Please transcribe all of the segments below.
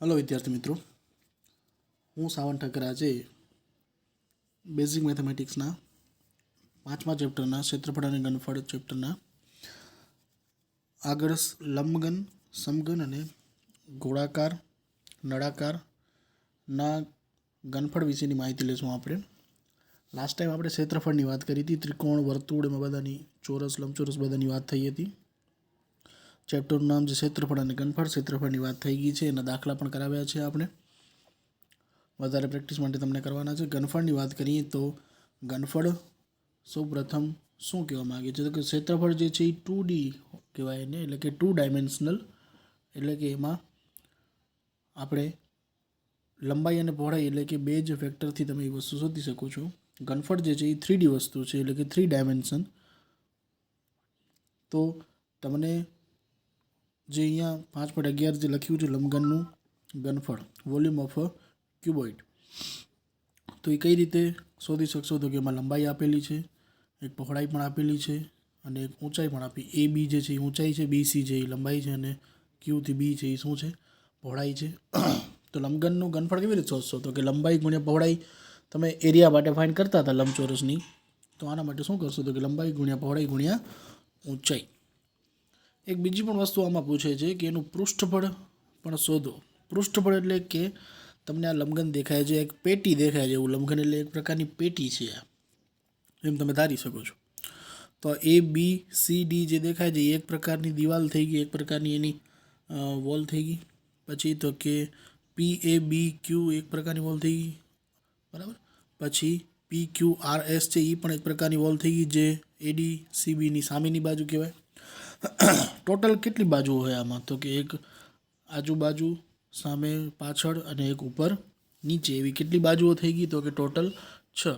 Hello વિદ્યાર્થી મિત્રો, હું સાવન ઠક્કર આજે બેઝિક મેથેમેટિક્સના 5મા ચેપ્ટરના ક્ષેત્રફળ અને ઘનફળ ચેપ્ટરના આગળ લંબઘન, સમઘન અને ગોળાકાર, નળાકારના ઘનફળ વિશેની માહિતી લઈશું. આપણે લાસ્ટ ટાઈમ આપણે ક્ષેત્રફળની વાત કરી હતી. ત્રિકોણ, વર્તુળ એમાં બધાની, ચોરસ, લંબચોરસ બધાની વાત થઈ હતી. ચેપ્ટરનું નામ છે ક્ષેત્રફળ અને ઘનફળ. ક્ષેત્રફળની વાત થઈ ગઈ છે, એના દાખલા પણ કરાવ્યા છે આપણે. વધારે પ્રેક્ટિસ માટે તમને કરવાના છે. ઘનફળની વાત કરીએ તો ઘનફળ સૌ પ્રથમ શું કહેવા માગે છે તો કે ક્ષેત્રફળ જે છે એ 2D કહેવાય એને, એટલે કે 2 ડાયમેન્શનલ, એટલે કે એમાં આપણે લંબાઈ અને પહોળાઈ એટલે કે બે જ ફેક્ટરથી તમે એ વસ્તુ શોધી શકો છો. ઘનફળ જે છે એ 3D વસ્તુ છે, એટલે કે 3 ડાયમેન્શન. તો તમને જે અહીંયા 5.11 જે લખ્યું છે લંબઘનનું ઘનફળ, વોલ્યુમ ઓફ અ ક્યુબોઇડ, તો એ કઈ રીતે શોધી શકશો તો કે એમાં લંબાઈ આપેલી છે, એક પહોળાઈ પણ આપેલી છે અને એક ઊંચાઈ પણ આપી. એ બી જે છે એ ઊંચાઈ છે, BC જે એ લંબાઈ છે અને ક્યુથી બી છે એ શું છે, પહોળાઈ છે. તો લંબઘનનું ઘનફળ કેવી રીતે શોધશો તો કે લંબાઈ ગુણ્યા પહોળાઈ. તમે એરિયા માટે ફાઇન્ડ કરતા હતા લંબચોરસની, તો આના માટે શું કરશો તો કે લંબાઈ ગુણ્યા પહોળાઈ ગુણ્યા ઊંચાઈ. એક બીજી પણ વસ્તુ આમાં પૂછે છે કે એનું પૃષ્ઠફળ પણ શોધો. પૃષ્ઠફળ એટલે કે તમને આ લંબઘન દેખાય છે, એક પેટી દેખાય છે, એવું લંબઘન એટલે એક પ્રકારની પેટી છે આ, એમ તમે ધારી શકો છો. તો ABCD જે દેખાય છે એ એક પ્રકારની દિવાલ થઈ ગઈ, એક પ્રકારની એની વોલ થઈ ગઈ. પછી તો કે PABQ એક પ્રકારની વોલ થઈ ગઈ, બરાબર. પછી PQRS છે એ પણ એક પ્રકારની વોલ થઈ ગઈ, જે ADCBની સામેની બાજુ કહેવાય. ટોટલ કેટલી બાજુઓ હોય આમાં તો કે એક આજુબાજુ, સામે, પાછળ અને એક ઉપર નીચે, એવી કેટલી બાજુઓ થઈ ગઈ તો કે ટોટલ 6.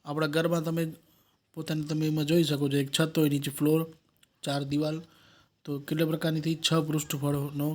આપણા ઘરમાં તમે પોતાને તમે એમાં જોઈ શકો છો, એક છત હોય, નીચે ફ્લોર, 4 દિવાલ, તો કેટલા પ્રકારની થઈ 6 પૃષ્ઠફળનો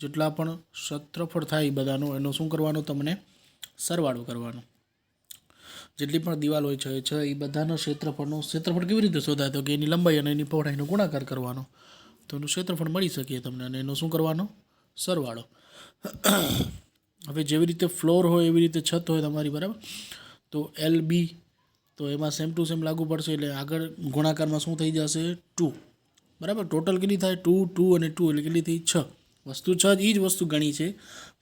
જેટલા પણ ક્ષેત્રફળ થાય બધાનો એનો શું કરવાનો, તમને સરવાળો કરવાનો. જેટલી પણ દિવાલ હોય છે એ બધાના ક્ષેત્રફળ કેવી રીતે શોધાય તો કે એની લંબાઈ અને એની પહોળાઈનો ગુણાકાર કરવાનો, તો એનું ક્ષેત્રફળ મળી શકે તમને, અને એનો શું કરવાનો, સરવાળો. હવે જેવી રીતે ફ્લોર હોય એવી રીતે છત હોય તમારી, બરાબર. તો LB તો એમાં સેમ ટુ સેમ લાગુ પડશે, એટલે આગળ ગુણાકારમાં શું થઈ જશે, 2, બરાબર. ટોટલ કેટલી થાય, 2, 2 અને 2 એટલે કેટલી થઈ, 6. વસ્તુ 6 એ જ વસ્તુ ગણી છે,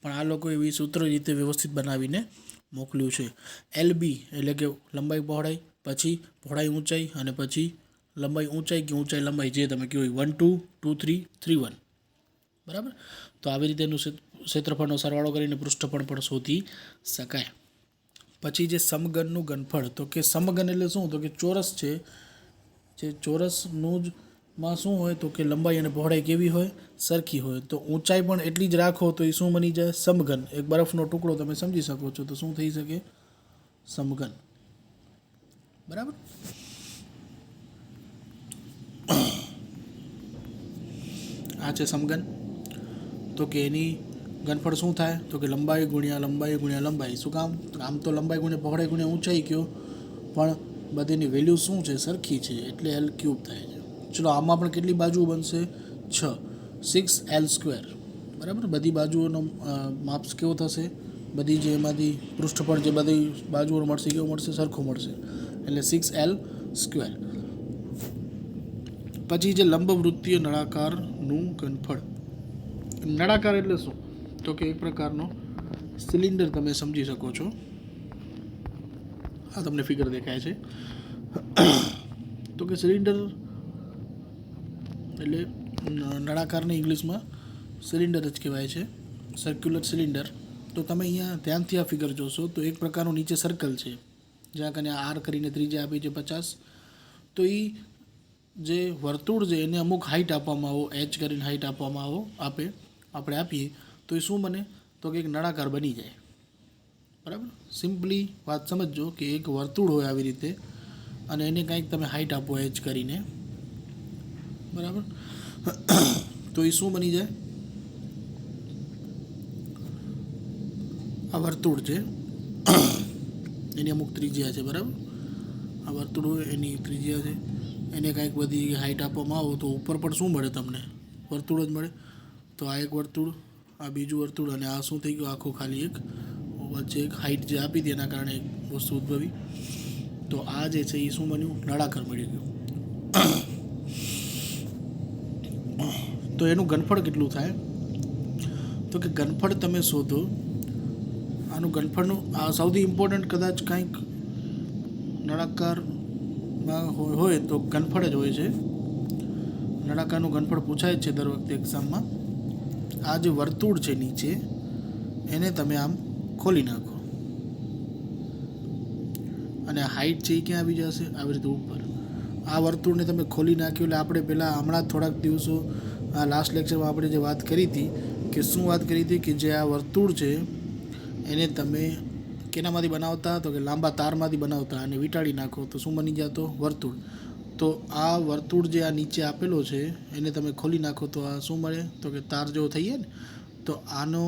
પણ આ લોકો એવી સૂત્ર રીતે વ્યવસ્થિત બનાવીને મોકલ્યું છે. LB એટલે કે લંબાઈ પહોળાઈ, પછી પહોળાઈ ઊંચાઈ, અને પછી લંબાઈ ઊંચાઈ કે ઊંચાઈ લંબાઈ જે તમે કહો 1 2 2 3 3 1, બરાબર. તો આવી રીતે એનું ક્ષેત્રફળનો સરવાળો કરીને પૃષ્ઠફળ પણ શોધી શકાય. પછી જે સમઘનનું ઘનફળ, તો કે સમઘન એટલે શું તો કે ચોરસ છે, જે ચોરસનું જ માં શું હોય તો કે લંબાઈ અને પહોળાઈ કેવી હોય, સરખી હોય. તો ઊંચાઈ પણ એટલી જ રાખો તો એ શું બની જાય, સમઘન. એક બરફનો ટુકડો તમે સમજી શકો છો, તો શું થઈ શકે, સમઘન, બરાબર. આ છે સમઘન. તો કે એની ઘનફળ શું થાય તો કે લંબાઈ ગુણ્યા લંબાઈ ગુણ્યા લંબાઈ. શું કામ, આમ તો લંબાઈ ગુણ્યા પહોળાઈ ગુણ્યા ઊંચાઈ કયો, પણ બધીની વેલ્યુ શું છે, સરખી છે, એટલે L³ થાય છે. ચલો આમાં પણ કેટલી બાજુઓ બનશે, 6, 6L², બરાબર. બધી બાજુઓનો માપ કેવો થશે, બધી જે એમાંથી પૃષ્ઠફળ જે બધી બાજુઓ મળશે કેવું મળશે, સરખું મળશે, એટલે 6L². પછી જે લંબવૃત્તીય નળાકારનું ઘનફળ. નળાકાર એટલે શું તો કે એક પ્રકારનો સિલિન્ડર તમે સમજી શકો છો. આ તમને ફિગર દેખાય છે, તો કે સિલિન્ડર એટલે નળાકારને ઇંગ્લિશમાં સિલિન્ડર જ કહેવાય છે, સર્ક્યુલર સિલિન્ડર. તો તમે અહીંયા ધ્યાનથી આ ફિગર જોશો તો એક પ્રકારનું નીચે સર્કલ છે, જ્યાં કને R કરીને ત્રિજ્યા આપી છે 50. તો એ જે વર્તુળ છે એને અમુક હાઇટ આપવામાં આવો, H કરીને હાઇટ આપવામાં આપણે આપીએ તો એ શું બને તો કે એક નળાકાર બની જાય, બરાબર. સિમ્પલી વાત સમજજો કે એક વર્તુળ હોય આવી રીતે, અને એને કંઈક તમે હાઇટ આપો H કરીને, બરાબર. તો એ શું બની જાય, આ વર્તુળ છે, એની અમુક ત્રિજ્યા છે, બરાબર. આ વર્તુળ હોય એની ત્રિજ્યા છે, એને કાંઈક બધી હાઇટ આપવામાં આવો તો ઉપર પણ શું મળે તમને, વર્તુળ જ મળે. તો આ એક વર્તુળ આ બીજું વર્તુળ અને આ શું થઈ ગયું આખું ખાલી એક વચ્ચે એક હાઇટ જે આપી હતી એના કારણે એક વસ્તુ ઉદ્ભવી. તો આ જે છે એ શું બન્યું નળાકાર મળી ગયું. તો એનું ઘનફળ કેટલું થાય તો કે ઘનફળ તમે શોધો. આનું ઘનફળનું આ સૌથી ઇમ્પોર્ટન્ટ કદાચ કંઈક નળાકારમાં હોય તો ઘનફળ જ હોય છે. નળાકારનું ઘનફળ પૂછાય જ છે દર વખતે એક્ઝામમાં. આ જે વર્તુળ છે નીચે એને તમે આમ ખોલી નાખો અને હાઇટ છે એ ક્યાં આવી જશે આવી રીતે ઉપર. આ વર્તુળને તમે ખોલી નાખ્યું એટલે આપણે પહેલાં હમણાં થોડાક દિવસો આ લાસ્ટ લેક્ચરમાં આપણે જે વાત કરી હતી કે શું વાત કરી હતી કે જે આ વર્તુળ છે એને તમે કેનામાંથી બનાવતા તો કે લાંબા તારમાંથી બનાવતા અને વીંટાળી નાખો તો શું બની જતો વર્તુળ. તો આ વર્તુળ જે આ નીચે આપેલો છે એને તમે ખોલી નાખો તો આ શું મળે તો કે તાર જેવો થઈ જાય ને. તો આનો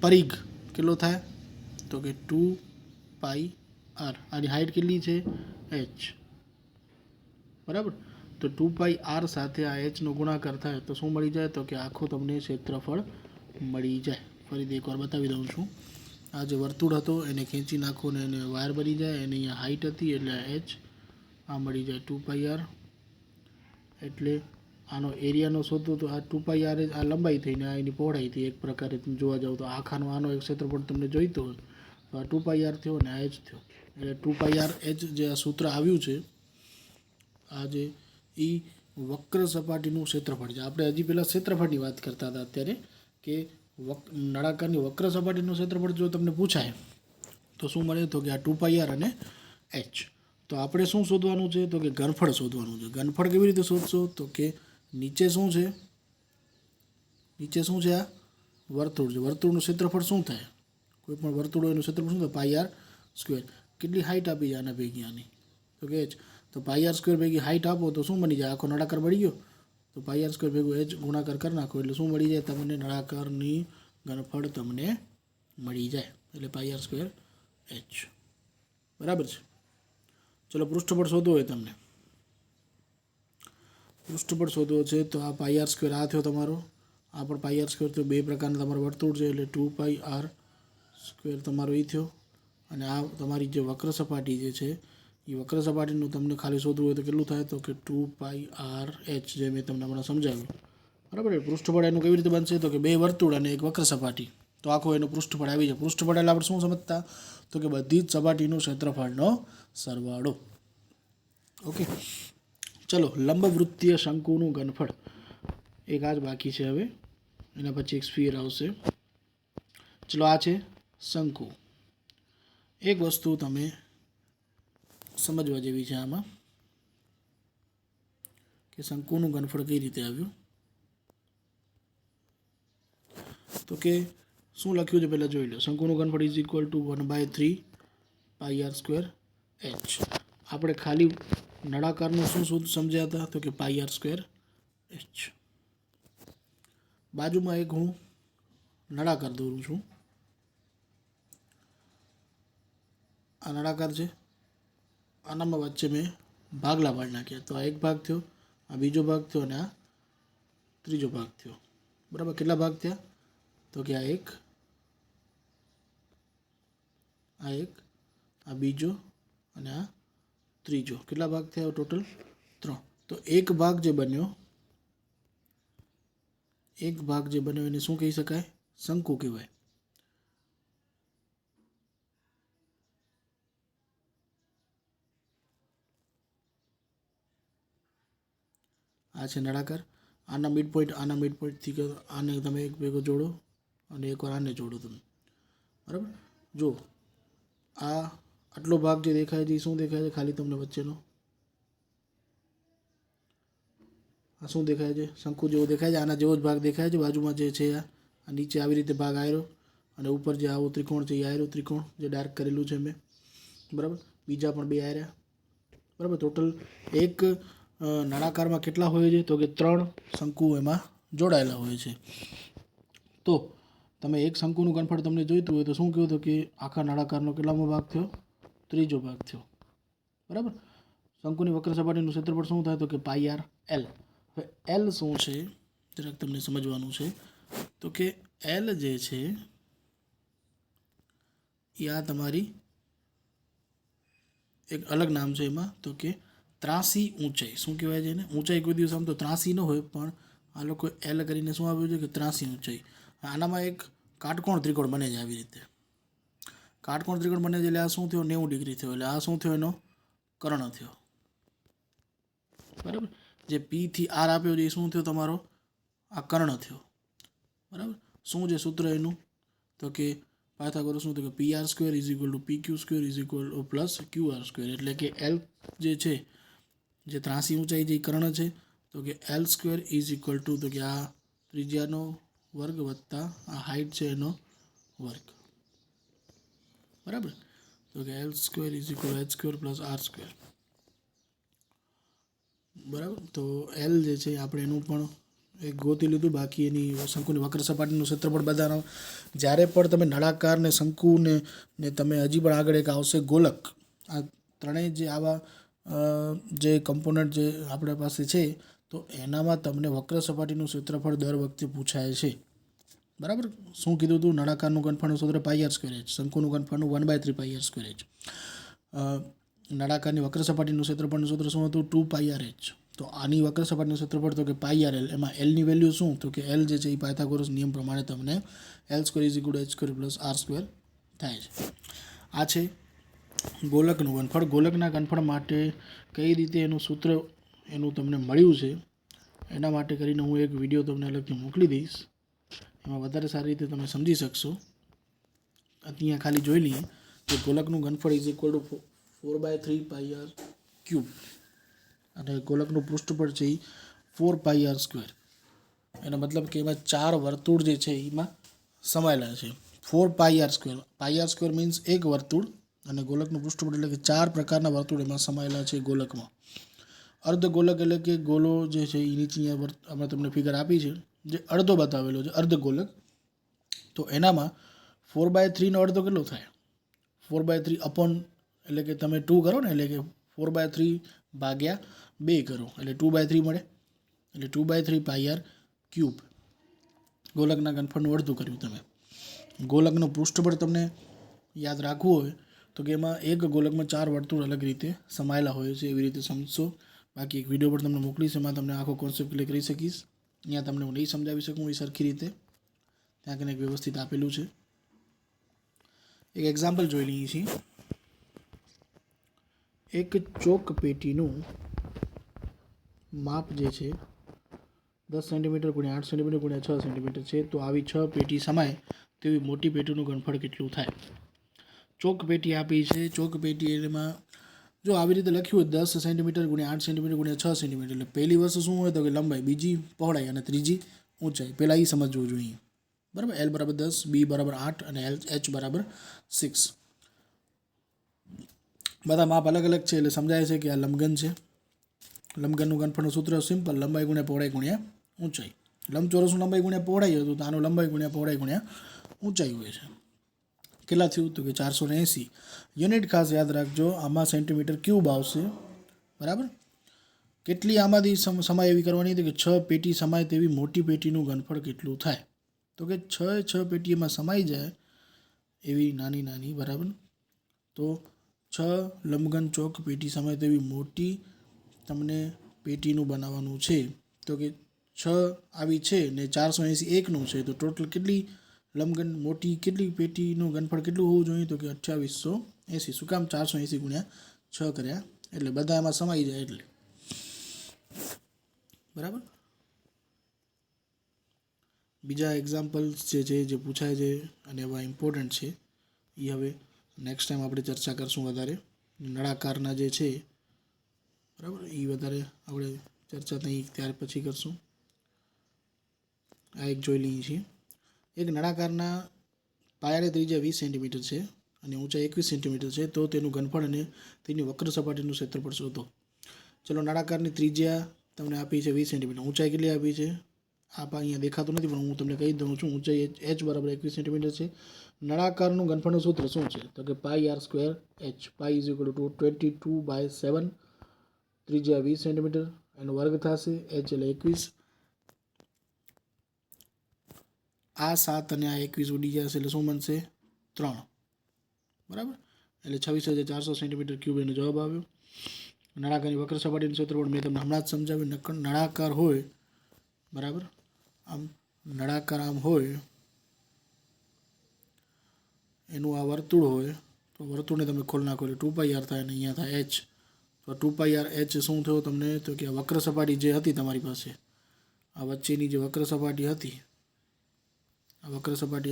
પરિઘ કેટલો થાય તો કે 2πr. આની હાઇટ કેટલી છે h, બરાબર. તો 2πr સાથે આ hનો ગુણાકાર થાય તો શું મળી જાય તો કે આખું તમને ક્ષેત્રફળ મળી જાય. ફરીથી એકવાર બતાવી દઉં છું. આ જે વર્તુળ હતો એને ખેંચી નાખો ને એને વાયર બની જાય. એની અહીંયા હાઇટ હતી એટલે h આ મળી જાય 2πr. એટલે આનો એરિયાનો શોધો તો આ 2πr આ લંબાઈ થઈને આ એની પહોળાઈ થઈ. એક પ્રકારે તમે જોવા જાવ તો આખાનો આનો એક ક્ષેત્રફળ તમને જોઈતો હોય તો આ 2πr થયો ને આ h થયો. એટલે 2πr h જે આ સૂત્ર આવ્યું છે આ જે એ વક્ર સપાટીનું ક્ષેત્રફળ છે. આપણે હજી પહેલાં ક્ષેત્રફળની વાત કરતા હતા અત્યારે કે નળાકારની વક્ર સપાટીનું ક્ષેત્રફળ જો તમને પૂછાય તો શું મળે તો કે આ 2πr અને h. તો આપણે શું શોધવાનું છે તો કે ઘનફળ શોધવાનું છે. ઘનફળ કેવી રીતે શોધશો તો કે નીચે શું છે આ વર્તુળ છે. વર્તુળનું ક્ષેત્રફળ શું થાય કોઈ પણ વર્તુળ હોય એનું ક્ષેત્રફળ શું થાય πr². કેટલી હાઇટ આપી જાય આના ભેગી આની તો કે h. તો πr² ભેગી હાઇટ આપો તો શું બની જાય આખો નળાકાર મળી ગયો. તો πr² ભેગું h ગુણાકાર કરી નાખો એટલે શું મળી જાય તમને નળાકારની ઘનફળ તમને મળી જાય એટલે πr² h, બરાબર છે. ચલો પૃષ્ઠફળ શોધવું હોય તમને પૃષ્ઠફળ શોધવો છે તો આ πr² આ થયો તમારો. આ પણ πr² થયો. બે પ્રકારના તમારો વર્તુળ છે એટલે 2πr² તમારો એ થયો. અને આ તમારી જે વક્ર સપાટી જે છે એ વક્ર સપાટીનું તમને ખાલી શોધવું હોય તો કેટલું થાય તો કે 2πrh જે મેં તમને હમણાં સમજાવ્યું, બરાબર. પૃષ્ઠફળ એનું કેવી રીતે બનશે તો કે બે વર્તુળ અને એક વક્ર સપાટી તો આખો એનું પૃષ્ઠફળ આવી જાય. પૃષ્ઠફળ એટલે આપણે શું સમજતા તો કે બધી જ સપાટીનું ક્ષેત્રફળનો સરવાળો. ઓકે ચલો લંબવૃત્તીય શંકુનું ઘનફળ એક આ જ બાકી છે. હવે એના પછી એક સ્ફિયર આવશે. ચલો આ છે શંકુ. એક વસ્તુ તમે સમજવા જેવી છે આમાં કે શંકુનું ઘનફળ કઈ રીતે આવ્યું. તો કે શું લખ્યું છે પહેલાં જોઈ લો. શંકુનું ઘનફળ is equal to 1/3 πr² h. આપણે ખાલી નળાકારનું શું સમજ્યા હતા તો કે πr² h. બાજુમાં એક હું નળાકાર દોરું છું. આ નળાકાર છે. આનામાં વચ્ચે મેં ભાગલા પાડી નાખ્યા. તો આ એક ભાગ થયો, આ બીજો ભાગ થયો અને આ ત્રીજો ભાગ થયો, બરાબર. કેટલા ભાગ થયા તો કે આ એક, આ બીજો અને આ ત્રીજો. કેટલા ભાગ થયા ટોટલ 3. તો એક ભાગ જે બન્યો એને શું કહી શકાય શંકુ કહેવાય. આ છે નળાકાર. આના મિડ પોઈન્ટથી આને તમે એક ભેગો જોડો અને એકવાર આને જોડો તમે, બરાબર. જો આ આટલો ભાગ જે દેખાય છે એ શું દેખાય છે ખાલી તમને વચ્ચેનો આ શું દેખાય છે શંકુ જેવો દેખાય છે. આના જેવો જ ભાગ દેખાય છે. બાજુમાં જે છે આ નીચે આવી રીતે ભાગ આયરો અને ઉપર જે આવો ત્રિકોણ છે એ આયરો ત્રિકોણ જે ડાર્ક કરેલું છે મેં, બરાબર. બીજા પણ બે આયર્યા, બરાબર. ટોટલ એક નળાકારમાં કેટલા હોય છે તો કે 3 શંકુ એમાં જોડાયેલા હોય છે. તો તમે એક શંકુનું ઘનફળ તમને જોઈતું હોય તો શું કહ્યું તો કે આખા નળાકારનો કેટલામો ભાગ થયો ત્રીજો ભાગ થયો, બરાબર. શંકુની વક્ર સપાટીનું ક્ષેત્રફળ શું થાય તો કે πr l. હવે l શું છે જરાક તમને સમજવાનું છે તો કે એલ જે છે એ આ તમારી એક અલગ નામ છે એમાં, તો કે ત્રાસી ઊંચાઈ. શું કહેવાય છે એને? ઊંચાઈ કોઈ દિવસ આમ તો ત્રાસી ન હોય, પણ આ લોકો એલ કરીને શું આપ્યું છે કે ત્રાસી ઊંચાઈ. આનામાં એક કાટકોણ ત્રિકોણ બને છે આવી રીતે. કાટકોણ ત્રિકોણ બને છે એટલે આ શું થયો? 90 ડિગ્રી થયો. એટલે આ શું થયો? એનો કર્ણ થયો. બરાબર. જે પી થી આર આપ્યો છે એ શું થયો? તમારો આ કર્ણ થયો. બરાબર. શું છે સૂત્ર એનું? તો કે પાયથાગોરસ શું થયું કે P R square is equal to P Q square is equal to plus Q R square. એટલે કે એલ જે છે, જે ત્રાસી ઊંચાઈ જે કર્ણ છે, તો કે L square is equal two, તો કે આ ત્રિજ્યાનો વર્ગ વત્તા આ હાઇટ છે એનો વર્ગ. બરાબર. તો કે L square is equal H square plus R square. બરાબર. તો એલ જે છે આપણે એનું પણ એક ગોતી લીધું. બાકી એની શંકુની વક્ર સપાટીનું ક્ષેત્રફળ બધાનો જ્યારે પણ તમે નળાકાર ને શંકુને ને તમે હજી પણ આગળ એક આવશે ગોલક, આ ત્રણેય જે આવા જે કમ્પોનન્ટ જે આપણા પાસે છે, તો એનામાં તમને વક્ર સપાટીનું ક્ષેત્રફળ દર વખતે પૂછાય છે. બરાબર. શું કીધું હતું? નળાકારનું ઘનફળનું સૂત્ર પાઈ આર સ્ક્વેર એચ, શંકુનું ઘનફળનું 1/3 પાઈ આર સ્ક્વેર એચ, નળાકારની વક્ર સપાટીનું ક્ષેત્રફળનું સૂત્ર શું હતું? 2 પાઈ આર એચ. તો આની વક્ર સપાટીનું ક્ષેત્રફળ તો કે પાઈ આર એલ. એમાં એલની વેલ્યુ શું? તો કે એલ જે છે એ પાયથાગોરસ નિયમ પ્રમાણે તમને L square is equal to H square plus R square થાય છે. આ છે ગોલકનું ઘનફળ. ગોલકના ઘનફળ માટે કઈ રીતે એનું સૂત્ર એનું તમને મળ્યું છે, એના માટે કરીને હું એક વિડીયો તમને અલગથી મોકલી દઈશ. એમાં વધારે સારી રીતે તમે સમજી શકશો. અહીંયા ખાલી જોઈ લઈએ કે ગોલકનું ઘનફળ is equal to 4/3 pi r cube, અને ગોલકનું પૃષ્ઠફળ છે એ 4 પાઈ આર સ્ક્વેર. એનો મતલબ કે એમાં 4 વર્તુળ જે છે એમાં સમાયેલા છે. 4 પાઈ આર સ્ક્વેર. પાઈ આર સ્ક્વેર મીન્સ એક વર્તુળ, અને ગોલકનું પૃષ્ઠફળ એટલે કે 4 પ્રકારના વર્તુળ એમાં સમાયેલા છે ગોલકમાં. અર્ધગોલક એટલે કે ગોલો જે છે એ નીચે અમે તમને ફિગર આપી છે, જે અડધો બતાવેલો છે અર્ધગોલક. તો એનામાં 4/3 નો અડધો કેટલો થાય? 4/3 અપોન, એટલે કે તમે 2 કરો ને, એટલે કે 4/3 ભાગ્યા 2 કરો એટલે 2/3 મળે. એટલે 2/3 પાઈ આર ક્યુબ ગોલકના ઘનફળનું અડધું કર્યું તમે. ગોલકનું પૃષ્ઠફળ તમને યાદ રાખવું હોય તો કે એમાં એક ગોલકમાં 4 વર્તુળ અલગ રીતે સમાયેલા હોય છે, એવી રીતે સમજશો. બાકી એક વિડીયો પર તમને મોકલીશ, એમાં તમને આખો કોન્સેપ્ટ ક્લિયર કરી શકીશ. અહીંયા તમને હું નહીં સમજાવી શકું એ સરખી રીતે, ત્યાં કને એક વ્યવસ્થિત આપેલું છે. એક એક્ઝામ્પલ જોઈ લઈએ છીએ. એક ચોક પેટીનું માપ જે છે 10 સેન્ટીમીટર ગુણ્યા 8 સેન્ટીમીટર ગુણ્યા 6 સેન્ટીમીટર છે. તો આવી 6 પેટી સમાય તેવી મોટી પેટીનું ઘનફળ કેટલું થાય? ચોક પેટી આપી છે. ચોક પેટી એમાં જો આવી રીતે લખ્યું હોય 10 સેન્ટીમીટર ગુણ્યા 8 સેન્ટીમીટર ગુણ્યા 6 સેન્ટીમીટર, એટલે પહેલી વસ્તુ શું હોય તો કે લંબાઈ, બીજી પહોળાઈ અને ત્રીજી ઊંચાઈ. પહેલાં એ સમજવું જોઈએ. બરાબર. એલ બરાબર 10, બી બરાબર 8 અને એચ બરાબર 6. બધા માપ અલગ અલગ છે એટલે સમજાય છે કે આ લંબઘન છે. લંબઘનનું ઘનફળનું સૂત્ર સિમ્પલ, લંબાઈ ગુણ્યા પહોળાઈ ગુણ્યા ઊંચાઈ. લંબચોરસનું લંબાઈ ગુણ્યા પહોળાઈ હતું, તો આનું લંબાઈ ગુણ્યા પહોળાઈ ગુણ્યા ઊંચાઈ હોય છે. કેટલા થયું? તો કે 480 યુનિટ. ખાસ યાદ રાખજો, આમાં સેન્ટીમીટર ક્યુબ આવશે. બરાબર. કેટલી આમાંથી સમાય એવી કરવાની હતી કે 6 પેટી સમાય તેવી મોટી પેટીનું ઘનફળ કેટલું થાય? તો કે 6 પેટી એમાં સમાઈ જાય એવી નાની નાની. બરાબર. તો 6 લંબઘન ચોક પેટી સમાય તેવી મોટી તમને પેટીનું બનાવવાનું છે. તો કે 6 આવી છે ને 480 એકનું છે, તો ટોટલ કેટલી લંબઘન મોટી કેટલી પેટીનું ઘનફળ કેટલું હોવું જોઈએ? તો કે 2880. શું કામ? 480 ગુણ્યા 6 કર્યા એટલે બધા એમાં સમાઈ જાય એટલે. બરાબર. બીજા એક્ઝામ્પલ્સ જે છે જે પૂછાય છે અને એવા ઇમ્પોર્ટન્ટ છે, એ હવે નેક્સ્ટ ટાઈમ આપણે ચર્ચા કરશું વધારે. નળાકારના જે છે, બરાબર, એ વધારે આપણે ચર્ચા ત્યાં ત્યાર પછી કરશું. આ એક જોઈ લઈએ છીએ. એક નળાકારના પાયાની ત્રિજ્યા 20 સેન્ટીમીટર છે અને ઊંચાઈ 21 સેન્ટીમીટર છે, તો તેનું ઘનફળ અને તેની વક્ર સપાટીનું ક્ષેત્રફળ શોધો. ચલો, નળાકારની ત્રિજ્યા તમને આપી છે 20 સેન્ટીમીટર. ઊંચાઈ કેટલી આપી છે? આ અહીંયા દેખાતું નથી પણ હું તમને કહી દઉં છું. ઊંચાઈ એચ બરાબર 21 સેન્ટીમીટર છે. નળાકારનું ઘનફળનું સૂત્ર શું છે? તો કે pi r square h. Pi is equal to 22/7. ત્રિજ્યા 20 સેન્ટીમીટર, એનો વર્ગ થશે. એચ એટલે 21. આ 7 અને આ 21 ઉડી જશે એટલે શું બનશે 3 બરાબર એટલે 26,400 સેન્ટીમીટર ક્યુબ એનો જવાબ આવ્યો નળાકારની વક્ર સપાટીનું ક્ષેત્રફળ મેં તમને હમણાં જ સમજાવ્યું નળાકાર હોય બરાબર આમ નળાકાર આમ હોય એનું આ વર્તુળ હોય તો વર્તુળને તમે ખોલ નાખો એટલે 2πr થાય અને અહીંયા થાય h તો 2πr h શું થયો તમને તો કે આ વક્ર સપાટી જે હતી તમારી પાસે આ વચ્ચેની જે વક્ર સપાટી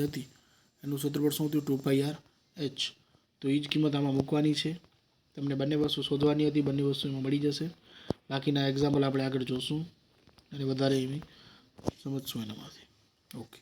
હતી એનું ક્ષેત્રફળ શું થયું 2πr h તો એ જ કિંમત આમાં મૂકવાની છે તમને બંને વસ્તુ શોધવાની હતી બંને વસ્તુ એમાં મળી જશે બાકીના એક્ઝામ્પલ આપણે આગળ જોશું અને વધારે એવી સમજશું એનામાંથી ઓકે